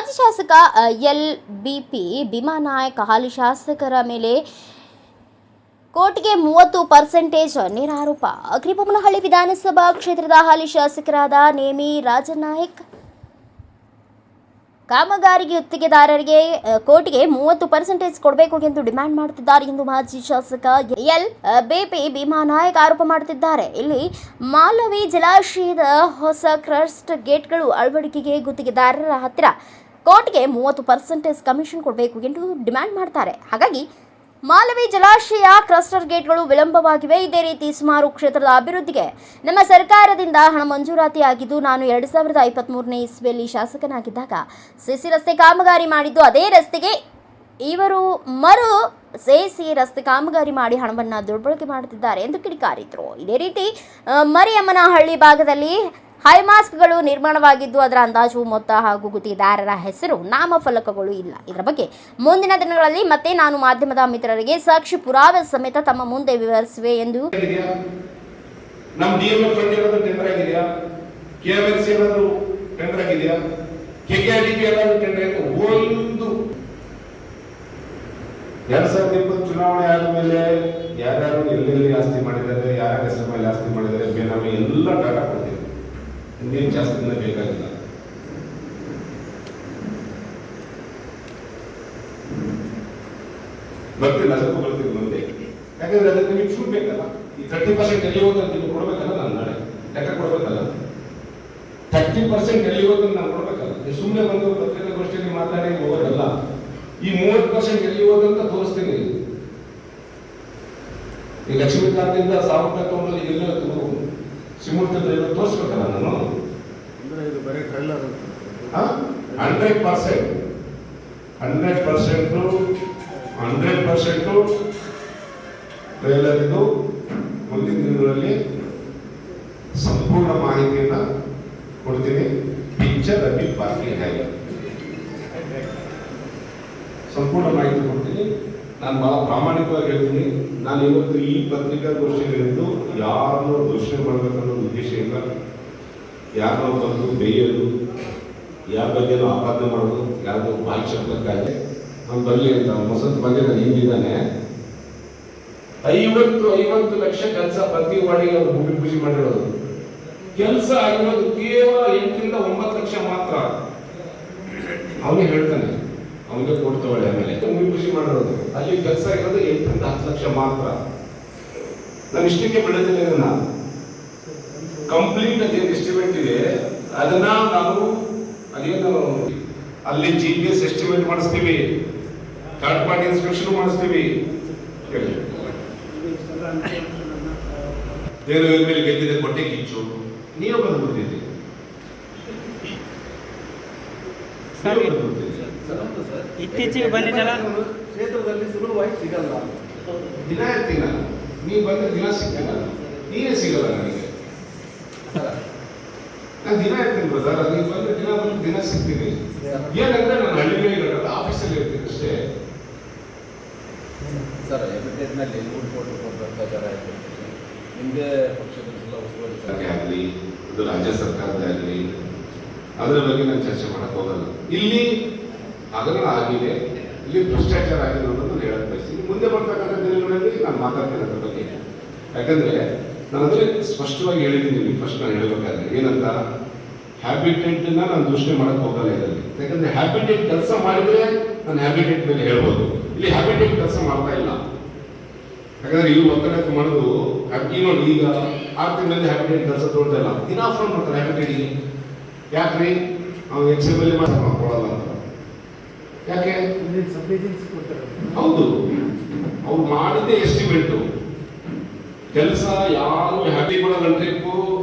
ಮಾಜಿ ಶಾಸಕ LBP ಭೀಮಾನಾಯಕ್ ಹಾಲಿ ಶಾಸಕರ ಮೇಲೆ ಕೋರ್ಟ್ಗೆ 30% ನೇರ ಆರೋಪ. ಅಗ್ರಿಬೊಮ್ಮನಹಳ್ಳಿ ವಿಧಾನಸಭಾ ಕ್ಷೇತ್ರದ ಹಾಲಿ ಶಾಸಕರಾದ ನೇಮಿ ರಾಜನಾಯಕ್ ಕಾಮಗಾರಿಗೆ ಗುತ್ತಿಗೆದಾರರಿಗೆ ಕೋರ್ಟ್ಗೆ 30% ಕೊಡಬೇಕು ಎಂದು ಡಿಮ್ಯಾಂಡ್ ಮಾಡುತ್ತಿದ್ದಾರೆ ಎಂದು ಮಾಜಿ ಶಾಸಕ LBP ಭೀಮಾನಾಯಕ್ ಆರೋಪ ಮಾಡುತ್ತಿದ್ದಾರೆ. ಇಲ್ಲಿ ಮಾಲವಿ ಜಲಾಶಯದ ಹೊಸ ಕ್ರಸ್ಟ್ ಗೇಟ್ಗಳು ಅಳವಡಿಕೆಗೆ ಗುತ್ತಿಗೆದಾರರ ಹತ್ತಿರ ಕೋರ್ಟ್ಗೆ 30% ಕಮಿಷನ್ ಕೊಡಬೇಕು ಎಂದು ಡಿಮ್ಯಾಂಡ್ ಮಾಡ್ತಾರೆ. ಹಾಗಾಗಿ ಮಾಲವಿ ಜಲಾಶಯ ಕ್ಲಸ್ಟರ್ ಗೇಟ್ಗಳು ವಿಳಂಬವಾಗಿವೆ. ಇದೇ ರೀತಿ ಸುಮಾರು ಕ್ಷೇತ್ರದ ಅಭಿವೃದ್ಧಿಗೆ ನಮ್ಮ ಸರ್ಕಾರದಿಂದ ಹಣ ಮಂಜೂರಾತಿ ಆಗಿದ್ದು, ನಾನು 2023ನೇ ಇಸ್ವಿಯಲ್ಲಿ ಶಾಸಕನಾಗಿದ್ದಾಗ ಸಿಸಿ ರಸ್ತೆ ಕಾಮಗಾರಿ ಮಾಡಿದ್ದು, ಅದೇ ರಸ್ತೆಗೆ ಇವರು ಸೇಸಿ ರಸ್ತೆ ಕಾಮಗಾರಿ ಮಾಡಿ ಹಣವನ್ನು ದುರ್ಬಳಕೆ ಮಾಡುತ್ತಿದ್ದಾರೆ ಎಂದು ಕಿಡಿಕಾರಿದರು. ಇದೇ ರೀತಿ ಮರಿಯಮ್ಮನಹಳ್ಳಿ ಭಾಗದಲ್ಲಿ ಹೈಮಾಸ್ಕ್ಗಳು ನಿರ್ಮಾಣವಾಗಿದ್ದು, ಅದರ ಅಂದಾಜು ಮೊತ್ತ ಹಾಗೂ ಗುತ್ತಿಗೆದಾರರ ಹೆಸರು ನಾಮಫಲಕಗಳು ಇಲ್ಲ. ಇದರ ಬಗ್ಗೆ ಮುಂದಿನ ದಿನಗಳಲ್ಲಿ ಮತ್ತೆ ನಾನು ಮಾಧ್ಯಮದ ಮಿತ್ರರಿಗೆ ಸಾಕ್ಷಿ ಪುರಾವೆ ಸಮೇತ ತಮ್ಮ ಮುಂದೆ ವಿವರಿಸುವೆ ಎಂದು ಚುನಾವಣೆ ಆದ್ಮೇಲೆ ಯಾರ್ಯಾರು ಎಲ್ಲೆಲ್ಲಿ ಆಸ್ತಿ ಮಾಡಿದ್ದಾರೆ, ಯಾರ್ಯಾರ ಹೆಸರು ಮೇಲೆ ಆಸ್ತಿ ಮಾಡಿದ್ದಾರೆ, ಬೇನಾಮಿ ಎಲ್ಲ ಡಾಟಾ ಕೊಡ್ತೀವಿ. ಇನ್ನೇನು ಜಾಸ್ತಿ ದಿನ ಬೇಕಾಗಿಲ್ಲ. ಬರ್ತೀನಿ, ಅದಕ್ಕೂ ಬರ್ತೀನಿ ಮುಂದೆ. ಯಾಕಂದ್ರೆ ಅದಕ್ಕೆ ನಿಮಗೆ ಫುಲ್ ಬೇಕಲ್ಲ. ಈ 30% ಎಲ್ಲಿ ಹೋಗೋದು ನೀವು ಕೊಡ್ಬೇಕಲ್ಲ. ನಾನು ನಾಳೆ ಲೆಕ್ಕ ಕೊಡ್ಬೇಕಲ್ಲ. 30% ಎಲ್ಲಿ ಹೋಗೋದು ನಾನು ಕೊಡ್ಬೇಕಲ್ಲ. ಸುಮ್ಮನೆ ಬಂದು ಪತ್ರಿಕಾಗೋಷ್ಠಿಯಲ್ಲಿ ಮಾತಾಡಿ ಹೋಗೋದಲ್ಲ. ಈ 30% ಎಲ್ಲಿ ಹೋದಂತ ತೋರಿಸ್ತೀನಿ. ಈ ಲಕ್ಷ್ಮೀಕಾಂತಿಂದ 1000 ರೂಪಾಯಿ ತಗೊಂಡು ಎಲ್ಲ ಸಿಮುಡ್ತಿದ್ರೆ ತೋರಿಸ್ಬೇಕಲ್ಲ ನಾನು. 100% ಟ್ರೈಲರ್ ಇದು. ಮುಂದಿನ ದಿನಗಳಲ್ಲಿ ಸಂಪೂರ್ಣ ಮಾಹಿತಿಯನ್ನ ಕೊಡ್ತೀನಿ. ಪಿಕ್ಚರ್ ಅಭಿ ಬಾಕಿ है, ಸಂಪೂರ್ಣ ಮಾಹಿತಿ ಕೊಡ್ತೀನಿ. ನಾನು ಬಹಳ ಪ್ರಾಮಾಣಿಕವಾಗಿ ಹೇಳ್ತೀನಿ. ನಾನು ಇವತ್ತು ಈ ಪತ್ರಿಕಾಗೋಷ್ಠಿಯಲ್ಲಿ ಇದ್ದು ಯಾರನ್ನೋ ದೂಷಣೆ ಮಾಡಬೇಕನ್ನೋ ಉದ್ದೇಶ ಇಲ್ಲ. ಯಾರನ್ನೋ ಬಂದು ಬೇಯೋದು, ಯಾರ ಬಗ್ಗೆನೋ ಆಪಾದನೆ ಮಾಡೋದು, ಯಾರ್ದೋ ಬಾಯಿ ಶಬ್ದಕ್ಕಾಗಿ ನಾನು ಬರಲಿ ಅಂತ ಹೊಸದ ಬಗ್ಗೆ ನಾನು ಹಿಂದಿದ್ದಾನೆ. 50 ಲಕ್ಷ ಕೆಲಸ ಪ್ರತಿ ವಾರ್ಡಿಗೆ ಅವರು ಭೂಮಿ ಪೂಜೆ ಮಾಡಿರೋದು. ಕೆಲಸ ಆಗಿರೋದು ಕೇವಲ 8 ರಿಂದ 9 ಲಕ್ಷ ಮಾತ್ರ. ಅವನೇ ಹೇಳ್ತಾನೆ, ಅವನಿಗೆ ಕೊಡ್ತವಳೆ ಆಮೇಲೆ ಭೂಮಿ ಪೂಜೆ ಮಾಡಿರೋದು. ಅಲ್ಲಿ ಕೆಲಸ ಆಗಿರೋದು 8 ರಿಂದ 10 ಲಕ್ಷ ಮಾತ್ರ. ನಾನು ಇಷ್ಟಕ್ಕೆ ಬಿಡೋದಿಲ್ಲ. ಇದನ್ನ ಕಂಪ್ಲೀಟ್ ಅದೇನು ಎಸ್ಟಿಮೇಟ್ ಇದೆ ಅದನ್ನ ನಾವು ಅದೇನು ಅಲ್ಲಿ GPS ಎಸ್ಟಿಮೇಟ್ ಮಾಡಿಸ್ತೀವಿ, ಥರ್ಡ್ ಪಾರ್ಟಿ ಇನ್ಸ್ಪೆಕ್ಷನ್ ಮಾಡಿಸ್ತೀವಿ. ಏನು ಮೇಲೆ ಗೆದ್ದಿದೆ ಕೊಟ್ಟೆ ಕಿಚ್ಚು ನೀವು ಬಂದ್ಬಿಡ್ತೀವಿ. ಇತ್ತೀಚೆಗೆ ಬಂದಿದ್ದಲ್ಲ ಕ್ಷೇತ್ರದಲ್ಲಿ ಸುಲಭವಾಗಿ ಸಿಗಲ್ಲ. ದಿನ ಇರ್ತೀನ ನೀವು ಬಂದ್ರೆ ದಿನ ಸಿಗ್ತೀನ, ನೀವೇ ಸಿಗಲ್ಲ ನನಗೆ. ನಾನು ದಿನ ಇರ್ತೀನಿ ಬ್ರದರ್, ನೀವು ಬಂದ್ರೆ ದಿನ ಸಿಗ್ತೀನಿ. ಏನಂದ್ರೆ ನಾನು ಹಳ್ಳಿಗೆ ಇರೋಲ್ಲ, ಆಫೀಸಲ್ಲಿ ಇರ್ತೀನಿ ಅಷ್ಟೇ. ಸರ್ ಎಬಿಟೇಟ್ನಲ್ಲಿ ಭ್ರಷ್ಟಾಚಾರ ಆಯಿತು. ನಿಮ್ಮದೇ ಪಕ್ಷದ ಆಗಲಿ, ಇದು ರಾಜ್ಯ ಸರ್ಕಾರದಾಗಲಿ, ಅದರ ಬಗ್ಗೆ ನಾನು ಚರ್ಚೆ ಮಾಡಕ್ ಹೋಗಲ್ಲ. ಇಲ್ಲಿ ಹಗರಣ ಆಗಿದೆ, ಇಲ್ಲಿ ಭ್ರಷ್ಟಾಚಾರ ಆಗಿದೆ ಅನ್ನೋದನ್ನು ಹೇಳಕ್ ಬಯಸ್ತೀನಿ. ಮುಂದೆ ಬರ್ತಕ್ಕಂಥ ದಿನಗಳಲ್ಲಿ ನಾನು ಮಾತಾಡ್ತೀನಿ ಅದ್ರ ಬಗ್ಗೆ. ಯಾಕಂದ್ರೆ ನಾನು ಅದರಲ್ಲಿ ಸ್ಪಷ್ಟವಾಗಿ ಹೇಳಿದ್ದೀನಿ. ಫಸ್ಟ್ ನಾನು ಹೇಳಬೇಕಾದ್ರೆ ಏನಂತ, ಹ್ಯಾಬಿಟೇಟ್ ನಾನು ದೂಷಣೆ ಮಾಡಕ್ ಹೋಗಲ್ಲ ಇದರಲ್ಲಿ. ಯಾಕಂದ್ರೆ ಹ್ಯಾಬಿಟೇಟ್ ಕೆಲಸ ಮಾಡಿದ್ರೆ ನಾನು ಹ್ಯಾಬಿಟೇಟ್ ಮೇಲೆ ಹೇಳ್ಬೋದು. ಇಲ್ಲಿ ಹ್ಯಾಬಿಟೇಟ್ ಕೆಲಸ ಮಾಡ್ತಾ ಇಲ್ಲ. ಯಾಕಂದ್ರೆ ಇವ್ರು ಒತ್ತಡಕ್ಕೆ ಮಾಡೋದು ನೋಡಿ, ಈಗ 6 ತಿಂಗಳಲ್ಲಿ ಹ್ಯಾಬಿಟೇಟ್ ಕೆಲಸ ತೋಳ್ತಾ ಇಲ್ಲ. ದಿನ ಫೋನ್ ಮಾಡ್ತಾರೆ ಹ್ಯಾಬಿಟೇಟ್ಗೆ. ಯಾಕ್ರಿ ಅವ್ನು ಎಕ್ಸೆಬಲ್ ಮಾಡ್ಕೊಳಲ್ಲ ಅಂತ. ಯಾಕೆ? ಹೌದು, ಅವ್ರು ಮಾಡಿದ್ದೆ ಎಸ್ಟಿಮೇಟು ಕೆಲಸ. ಯಾರು ಹ್ಯಾಪಿ ಕೂಡ ಗಂಟೆಗೂ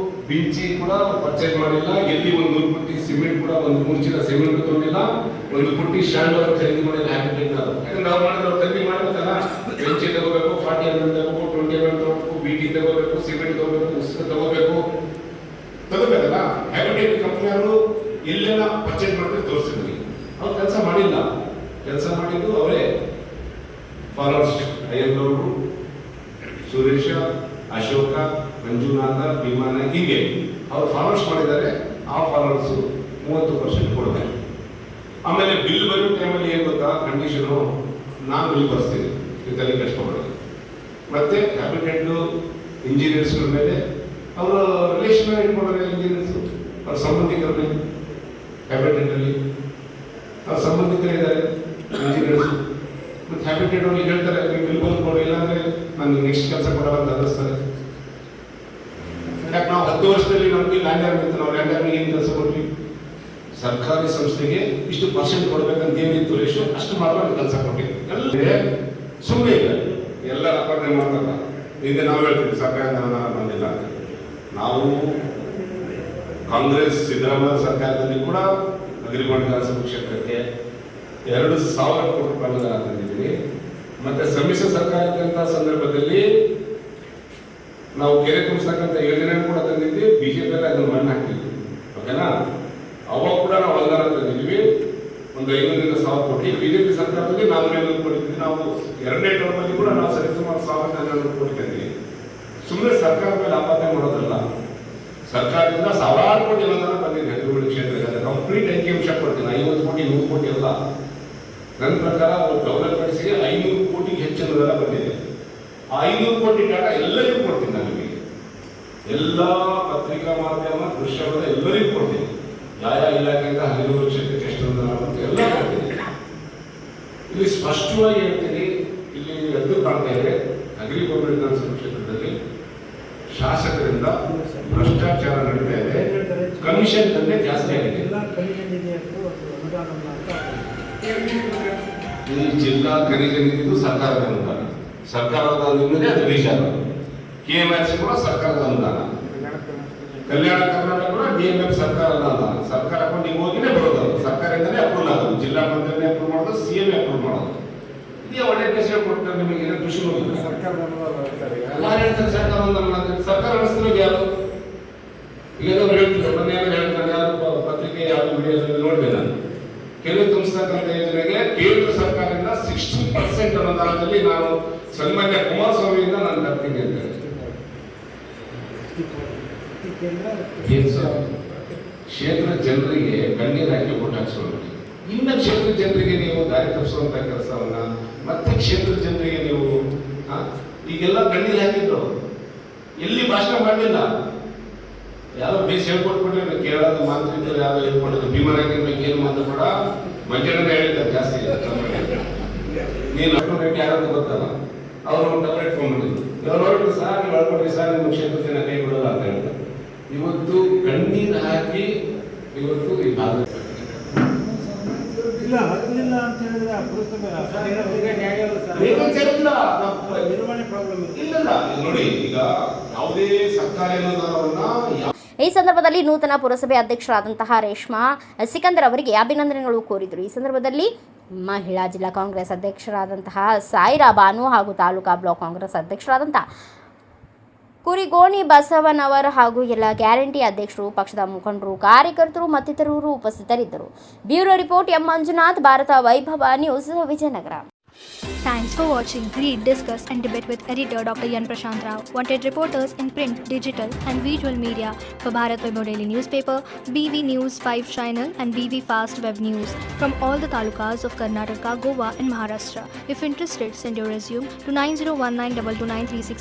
ಬಿಂಚಿ ಕೂಡ ಪರ್ಚೇಸ್ ಮಾಡಿಲ್ಲ. ಎಲ್ಲಿ 100 ಪುಟ್ಟಿ ಸಿಮೆಂಟ್ ಕೂಡ 1 ಚೀಲ ಸಿಮೆಂಟ್ ತಗೊಂಡಿಲ್ಲ, 1 ಪುಟ್ಟಿ ಶಾಲ್ಟ್ ಅವರು ಖರೀದಿ ಮಾಡಿಲ್ಲ ಹ್ಯಾಬಿಟೇಟ್. ಯಾಕಂದ್ರೆ ಅವ್ರು ಮಾಡಿದ್ರೆ ಅವ್ರು ಖರೀದಿ ಮಾಡ್ಬೇಕಲ್ಲ. ಬೆಂಚಿ ತಗೋಬೇಕು, 40 mm ತಗೋಬೇಕು, 20 mm ತಗೋಬೇಕು, ಬಿಟಿ ತಗೋಬೇಕು, ಸಿಮೆಂಟ್ ತಗೋಬೇಕು, ಉಸ್ಕ ತಗೋಬೇಕಲ್ಲ. ಹ್ಯಾಬಿಟೇಟ್ ಕಂಪ್ನಿಯವರು ಎಲ್ಲೆಲ್ಲ ಪರ್ಚೇಸ್ ಮಾಡಿದ್ರೆ ತೋರಿಸಿದ್ವಿ. ಅವ್ರು ಕೆಲಸ ಮಾಡಿಲ್ಲ. ಕೆಲಸ ಮಾಡಿದ್ದು ಅವರೇ ಫಾಲೋವರ್ಸ್. ಅಯ್ಯಂಗೌಡರು, ಸುರೇಶ, ಅಶೋಕ, ಮಂಜುನಾಥ, ಭೀಮಾನ, ಹೀಗೆ ಅವರು ಫಾಲೋವರ್ಸ್ ಮಾಡಿದ್ದಾರೆ. ಆ ಫಾಲೋವರ್ಸ್ 30% ಕೊಡಬೇಕು. ಆಮೇಲೆ ಬಿಲ್ ಬರೋ ಟೈಮಲ್ಲಿ ಏನು ಗೊತ್ತಾ ಕಂಡೀಷನು, ನಾನು ಬಿಲ್ ಬರ್ಸ್ತೀನಿ, ನೀವು ತಲೆ ಕೆಡಿಸ್ಕೊಬೇಡಿ. ಮತ್ತೆ ಹ್ಯಾಬಿಟೆಂಟ್ ಇಂಜಿನಿಯರ್ಸ್ಗಳ ಮೇಲೆ ಅವರ ರಿಲೇಷನ್ ಇಟ್ಕೊಂಡ್ರೆ ಇಂಜಿನಿಯರ್ಸ್ ಅವ್ರ ಸಂಬಂಧಿಕರ ಮೇಲೆ ಹ್ಯಾಬಿಟೆಂಟಲ್ಲಿ ಅವ್ರ ಸಂಬಂಧಿಕರಿದ್ದಾರೆ ಇಂಜಿನಿಯರ್ಸ್. ಮತ್ತು ಹ್ಯಾಬಿಟೆಂಟ್ ಅವ್ರಿಗೆ ಹೇಳ್ತಾರೆ ನೀವು ಬಿಲ್ ಬಂದ್ಕೊಡಿ, ಇಲ್ಲಾಂದ್ರೆ ನಾನು ನೆಕ್ಸ್ಟ್ ಕೆಲಸ ಕೊಡಲ್ಲ ಅಂತ ಅನ್ನಿಸ್ತಾರೆ. ಯಾಕೆ ನಾವು 10 ವರ್ಷದಲ್ಲಿ ನಮಗೆ ಲ್ಯಾಂಡ್ ಆಗಿತ್ತು, ನಾವು ಲ್ಯಾಂಡ್ ಆಗಿ ಏನು ಕೆಲಸ ಕೊಡ್ತೀವಿ? ಸರ್ಕಾರಿ ಸಂಸ್ಥೆಗೆ ಇಷ್ಟು ಪರ್ಸೆಂಟ್ ಕೊಡ್ಬೇಕಂತ ಏನಿತ್ತು ರೇಷು ಅಷ್ಟು ಮಾತ್ರ ಕೆಲಸ ಕೊಟ್ಟಿದ್ವಿ. ಎಲ್ಲ ಸುಮ್ಮನೆ ಇಲ್ಲ, ಎಲ್ಲ ಅಪಾರ್ಥ ಮಾಡ್ತಾರ. ಈಗ ನಾವು ಹೇಳ್ತೀವಿ ಸರ್ಕಾರ ಬಂದಿಲ್ಲ. ನಾವು ಕಾಂಗ್ರೆಸ್ ಸಿದ್ದರಾಮಯ್ಯ ಸರ್ಕಾರದಲ್ಲಿ ಕೂಡ ಅಗ್ರಿಕಲ್ಚರ್ ವಿಕಾಸ ಕ್ಷೇತ್ರಕ್ಕೆ 2,000 ಕೋಟಿ ರೂಪಾಯಿ ಅನುದಾನ ತಂದಿದ್ದೀವಿ. ಮತ್ತೆ ಸಮ್ಮಿಶ್ರ ಸರ್ಕಾರದಂತ ಸಂದರ್ಭದಲ್ಲಿ ನಾವು ಕೆರೆ ತುಂಬಿಸ್ತಕ್ಕಂಥ ಯೋಜನೆ ಕೂಡ ತಂದಿದ್ವಿ. ಬಿಜೆಪಿಯಲ್ಲಿ ಅದನ್ನು ಮಣ್ಣು ಹಾಕಿದ್ವಿ, ಓಕೆನಾ? ಅವಾಗ ಕೂಡ ನಾವು ಅನುದಾನ ತಂದಿದ್ವಿ, ಒಂದು 500-1,000 ಕೋಟಿ. ಬಿಜೆಪಿ ಸರ್ಕಾರದಲ್ಲಿ 400 ಕೋಟಿ. ನಾವು 2ನೇ ಟರ್ಮಲ್ಲಿ ಕೂಡ ನಾವು ಸರಿಸುಮಾರು 1,500 ಕೋಟಿ ತಂದಿವಿ. ಸುಮ್ಮನೆ ಸರ್ಕಾರ ಮೇಲೆ ಆಪಾದನೆ ಮಾಡೋದಲ್ಲ, ಸರ್ಕಾರದಿಂದ 1000 ಕೋಟಿ ಅನುದಾನ ಬಂದಿದೆ ಅಭಿವೃದ್ಧಿ ಕ್ಷೇತ್ರಕ್ಕೆ. ಕಂಪ್ಲೀಟ್ ಅಂಕಿಅಂಶ ಕೊಡ್ತೀನಿ, 50 ಕೋಟಿ 100 ಕೋಟಿ ಅಲ್ಲ. ನನ್ನ ಪ್ರಕಾರ ಒಂದು ಡೆವಲಪ್ಮೆಂಟ್ಸ್ಗೆ 500 ಕೋಟಿಗೆ ಹೆಚ್ಚು ಅನುದಾನ ಬಂದಿದೆ. ಆ 500 ಕೋಟಿ ಡಾಟಾ ಎಲ್ಲರಿಗೂ ಕೊಡ್ತೀನಿ, ನನಗೆ ಎಲ್ಲ ಪತ್ರಿಕಾ ಮಾಧ್ಯಮ ದೃಶ್ಯವಾದ ಎಲ್ಲರಿಗೂ ಕೊಡ್ತೀನಿ. ಯಾವ ಇಲಾಖೆಯಿಂದ ಅಭಿವೃದ್ಧಿ ಕ್ಷೇತ್ರಕ್ಕೆ ಎಷ್ಟು ಅನುದಾನ ಅಂತ ಎಲ್ಲ ಕೊಡ್ತೀನಿ. ಇಲ್ಲಿ ಸ್ಪಷ್ಟವಾಗಿ ಹೇಳ್ತೀನಿ, ಇಲ್ಲಿ ಎದ್ದು ಕಾಣ್ತಾ ಇದೆ ಅಗ್ರಿಕಲ್ಚರ್ ವಿಕಾಸ ಕ್ಷೇತ್ರದಲ್ಲಿ ಶಾಸಕರಿಂದ ಭ್ರಷ್ಟಾಚಾರ ನಡೀತಾ ಇದೆ. ಕಮಿಷನ್ ತಂದೆ ಜಾಸ್ತಿ ಆಗಿದೆ. ಈ ಜಿಲ್ಲಾ ಖನಿಜ ನಿಧಿದು ಸರ್ಕಾರದ ಅನುದಾನ, ಸರ್ಕಾರದ ಅನುದಾನ ರಿಲೀಸ್ ಆಗೋದು. KMFC ಕೂಡ ಸರ್ಕಾರದ ಅನುದಾನ, ಕಲ್ಯಾಣ ಕರ್ನಾಟಕ ಕೂಡ DMF ಸರ್ಕಾರದ ಅನುದಾನ. ಸರ್ಕಾರ ಕೊಂಡಿಗೆ ಹೋಗಿನೇ ಬರೋದು, ಸರ್ಕಾರದಿಂದಲೇ ಅಪ್ರೂವ್ ಆಗೋದು, ಜಿಲ್ಲಾ ಮಂತ್ರಿನೇ ಅಪ್ರೂವ್ ಮಾಡೋದು, CM ಅಪ್ರೂವ್ ಮಾಡೋದು. ಇದೇ ಒಳ್ಳೆ ದೇಶ ಕೊಡ್ತಾರೆ ನಿಮಗೆ. ಏನೋ ಖುಷಿ ಹೋಗಿಲ್ಲ ಸರ್ಕಾರ ಸರ್ಕಾರ ನಡೆಸ್ತಿರೋದು ಯಾರು? ಈಗ ಹೇಳ್ತಿದ್ರು ಮೊನ್ನೆ ಹೇಳ್ತಾರೆ, ಯಾರು ಪತ್ರಿಕೆ ಯಾರು ವಿಡಿಯೋದಲ್ಲಿ ನೋಡಿದೆ ನಾನು. ಕೆರೆ ತುಂಬಿಸ್ತಕ್ಕಂಥ ಯೋಜನೆಗೆ ಕೇಂದ್ರ ಸರ್ಕಾರದಿಂದ 60% ಅನುದಾನದಲ್ಲಿ ನಾನು ಸನ್ಮಾನ್ಯ ಕುಮಾರಸ್ವಾಮಿಯಿಂದ ನಾನು ತರ್ತೀನಿ ಅಂತ ಹೇಳಿ. ಕ್ಷೇತ್ರ ಜನರಿಗೆ ಕಣ್ಣೀರು ಹಾಕಿ ಓಟ್ ಹಾಕ್ಸೋದು. ಇನ್ನ ಕ್ಷೇತ್ರ ಜನರಿಗೆ ನೀವು ದಾರಿ ತಪ್ಪಿಸುವಂತ ಕೆಲಸವನ್ನ ಮತ್ತೆ ಕ್ಷೇತ್ರ ಜನರಿಗೆ ನೀವು ಈಗೆಲ್ಲ ಕಣ್ಣೀರು ಹಾಕಿದ್ರು, ಎಲ್ಲಿ ಭಾಷಣ ಮಾಡಲಿಲ್ಲ. ಯಾರೋ ಬೇಸ್ ಹೇಳ್ಕೊಟ್ಬಿಟ್ರೆ ಕೇರಳದ ಮಾಂತ್ರಿಕರು ಯಾರೋ ಹೇಳ್ಕೊಂಡಿದ್ರು, ಭೀಮರಾಯನ ಬಗ್ಗೆ ಏನು ಮಾತಾಡ ಮಂಜಣ್ಣ ಹೇಳಿದ್ದಾರೆ ಜಾಸ್ತಿ. ನೀನು ರೆಡ್ಡಿ ಯಾರಂತ ಗೊತ್ತಲ್ಲ, ಅವರು ಡಬಲ್ ಇಟ್ಕೊಂಡ್ಬಿಟ್ಟಿದ್ರು. ಇವ್ರು ಹೊರಟು ಸರ್ ನೀವು ಹೇಳ್ಕೊಡ್ರಿ ಸರ್, ನಿಮ್ಮ ಕ್ಷೇತ್ರದಿಂದ ಕೈ ಬಿಡಲ್ಲ ಅಂತ ಹೇಳ್ತಾರೆ. ಇವತ್ತು ಕಣ್ಣೀರು ಹಾಕಿ ಇವತ್ತು ಈ ಭಾಗ ಇಲ್ಲ ಹತ್ತಲಿಲ್ಲ ಅಂತ ಹೇಳಿದ್ರೆ ನಿರ್ವಹಣೆ ಪ್ರಾಬ್ಲಮ್ ಇಲ್ಲ. ನೋಡಿ, ಈಗ ಯಾವುದೇ ಸರ್ಕಾರಿ ಅನುದಾನವನ್ನ ಈ ಸಂದರ್ಭದಲ್ಲಿ ನೂತನ ಪುರಸಭೆ ಅಧ್ಯಕ್ಷರಾದಂತಹ ರೇಷ್ಮಾ ಸಿಕಂದರ್ ಅವರಿಗೆ ಅಭಿನಂದನೆಗಳು ಕೋರಿದರು. ಈ ಸಂದರ್ಭದಲ್ಲಿ ಮಹಿಳಾ ಜಿಲ್ಲಾ ಕಾಂಗ್ರೆಸ್ ಅಧ್ಯಕ್ಷರಾದಂತಹ ಸಾಯಿರಾ ಬಾನು ಹಾಗೂ ತಾಲೂಕಾ ಬ್ಲಾಕ್ ಕಾಂಗ್ರೆಸ್ ಅಧ್ಯಕ್ಷರಾದಂತಹ ಕುರಿಗೋಣಿ ಬಸವನವರ್ ಹಾಗೂ ಎಲ್ಲ ಗ್ಯಾರಂಟಿ ಅಧ್ಯಕ್ಷರು, ಪಕ್ಷದ ಮುಖಂಡರು, ಕಾರ್ಯಕರ್ತರು ಮತ್ತಿತರರು ಉಪಸ್ಥಿತರಿದ್ದರು. Bureau report M Manjunath, Bharata Vaibhava news, Vijayanagara. Thanks for watching. Read, discuss and debate with editor Dr. Yan Prashant Rao. Wanted reporters in print, digital and visual media for Bharat Vaibhav Daily Newspaper, BV News 5 Channel and BV Fast Web News from all the talukas of Karnataka, Goa and Maharashtra. If interested, send your resume to 9019229369.